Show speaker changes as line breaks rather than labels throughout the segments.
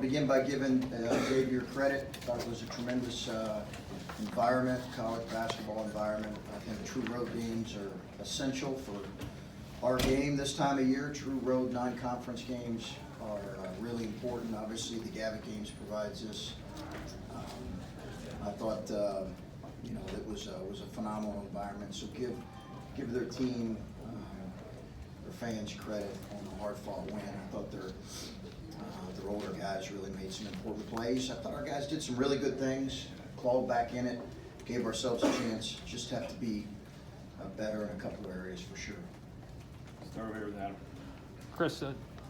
begin by giving Xavier credit. I thought it was a tremendous environment, college basketball environment. I think true road games are essential for our game this time of year. True road non-conference games are really important. Obviously, the Gavitt games provides this. I thought it was a phenomenal environment. So give their team, their fans credit on the hard-fought win. I thought their older guys really made some important plays. I thought our guys did some really good things, clawed back in it, gave ourselves a chance. Just have to be better in a couple of areas for sure.
Start over here with Adam.
Chris,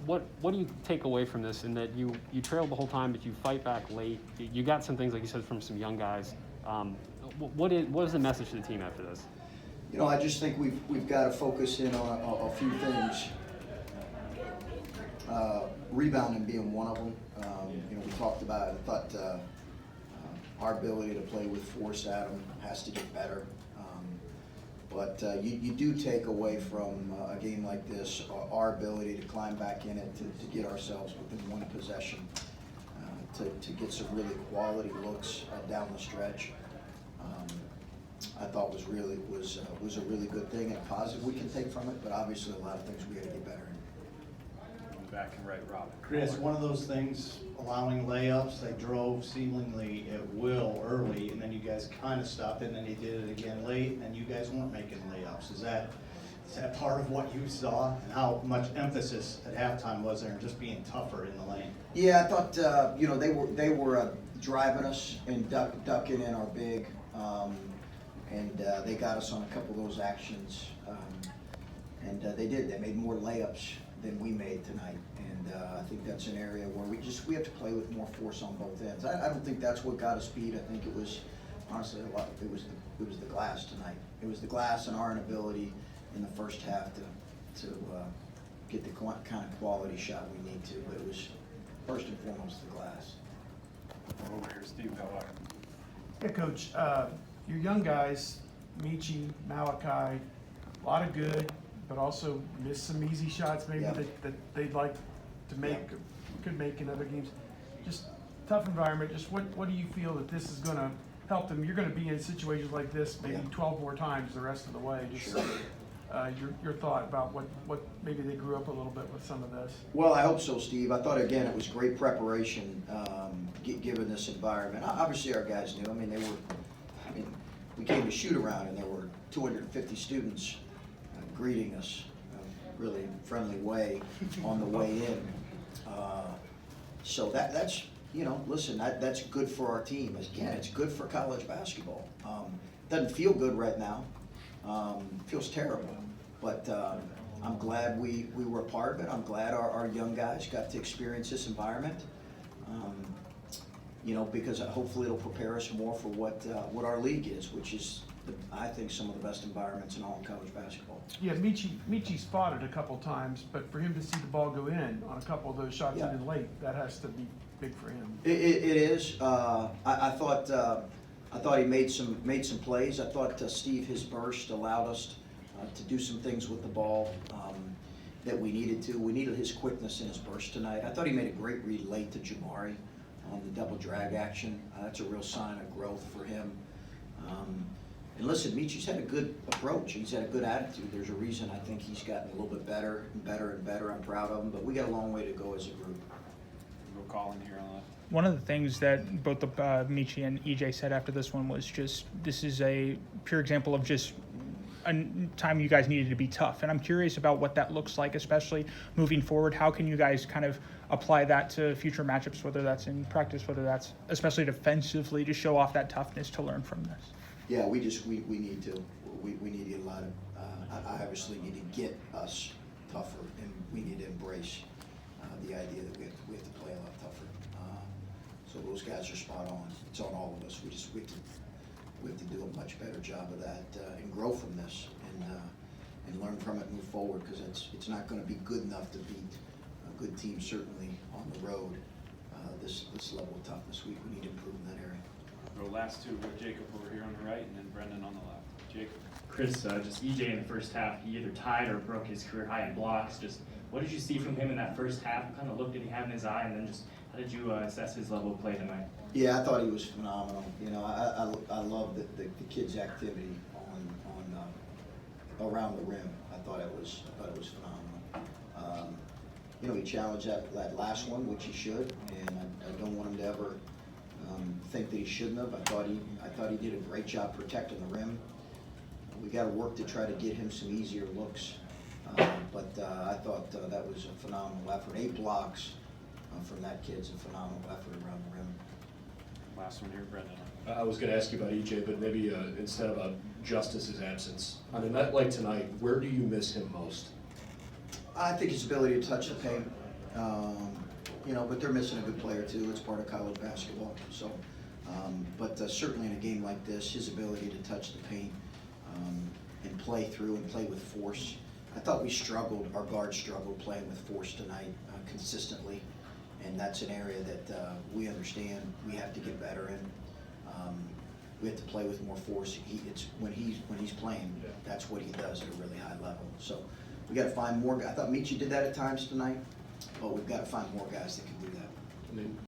what do you take away from this in that you trailed the whole time, but you fight back late? You got some things, like you said, from some young guys. What is the message to the team after this?
I just think we've got to focus in on a few things. Rebounding being one of them. We talked about it. I thought our ability to play with force, Adam, has to get better. But you do take away from a game like this our ability to climb back in it, to get ourselves within one possession, to get some really quality looks down the stretch. I thought was a really good thing and a positive we can take from it, but obviously a lot of things we got to get better in.
Back and right, Rob.
Chris, one of those things, allowing layups, they drove seemingly at will early, and then you guys kind of stopped it, and then they did it again late, and you guys weren't making layups. Is that part of what you saw, and how much emphasis at halftime was there in just being tougher in the lane?
Yeah, I thought they were driving us and ducking in our big, and they got us on a couple of those actions, and they did. They made more layups than we made tonight, and I think that's an area where we have to play with more force on both ends. I don't think that's what got us beat. I think it was honestly a lot. It was the glass tonight. It was the glass and our inability in the first half to get the kind of quality shot we need to. But it was first and foremost the glass.
Over here, Steve Bellwire.
Yeah, Coach, your young guys, Michi, Malachi, a lot of good, but also missed some easy shots maybe
Yeah.
that they'd like to make, could make in other games. Just tough environment. Just what do you feel that this is going to help them? You're going to be in situations like this maybe 12 more times the rest of the way. Just your thought about what maybe they grew up a little bit with some of this.
Well, I hope so, Steve. I thought, again, it was great preparation given this environment. Obviously, our guys knew. We came to shoot around, and there were 250 students greeting us really friendly way on the way in. So that's listen, that's good for our team. Again, it's good for college basketball. Doesn't feel good right now. Feels terrible. But I'm glad we were a part of it. I'm glad our young guys got to experience this environment. Because hopefully it'll prepare us more for what our league is, which is, I think, some of the best environments in all of college basketball.
Yeah, Michi's fought it a couple times, but for him to see the ball go in on a couple of those shots even late, that has to be big for him.
It is. I thought he made some plays. I thought Steve, his burst allowed us to do some things with the ball that we needed to. We needed his quickness in his burst tonight. I thought he made a great read late to Jamari on the double drag action. That's a real sign of growth for him. And listen, Michi's had a good approach. He's had a good attitude. There's a reason I think he's gotten a little bit better and better and better. I'm proud of him, but we got a long way to go as a group.
We'll call in here on that.
One of the things that both Michi and EJ said after this one was just, this is a pure example of just a time you guys needed to be tough. And I'm curious about what that looks like, especially moving forward. How can you guys kind of apply that to future matchups, whether that's in practice, whether that's especially defensively, to show off that toughness to learn from this?
Yeah, we need to. We need to get a lot of, I obviously need to get us tougher, and we need to embrace the idea that we have to play a lot tougher. So those guys are spot on. It's on all of us. We have to do a much better job of that and grow from this and learn from it and move forward, because it's not going to be good enough to beat a good team, certainly on the road. This level of toughness, we need to improve in that area.
We'll go last two with Jacob over here on the right, and then Brendan on the left. Jacob.
Chris, just EJ in the first half, he either tied or broke his career high in blocks. Just what did you see from him in that first half? What kind of look did he have in his eye? And then just How did you assess his level of play tonight?
Yeah, I thought he was phenomenal. You know, I love the kid's activity on around the rim. I thought it was phenomenal. You know, he challenged that last one, which he should, and I don't want him to ever think that he shouldn't have. I thought he did a great job protecting the rim. We got to work to try to get him some easier looks, but I thought that was a phenomenal effort. 8 blocks from that kid's a phenomenal effort around the rim.
Last one here, Brendan.
I was gonna ask you about EJ, but maybe instead about Justice's absence. On a night like tonight, where do you miss him most?
I think his ability to touch the paint, you know, but they're missing a good player too. It's part of college basketball. So, but certainly in a game like this, his ability to touch the paint and play through and play with force. I thought we struggled, our guards struggled playing with force tonight consistently, and that's an area that we understand we have to get better in. We have to play with more force. It's when he's playing, that's what he does at a really high level. So we got to find more guys. I thought Michi did that at times tonight, but we've got to find more guys that can do that.
I mean,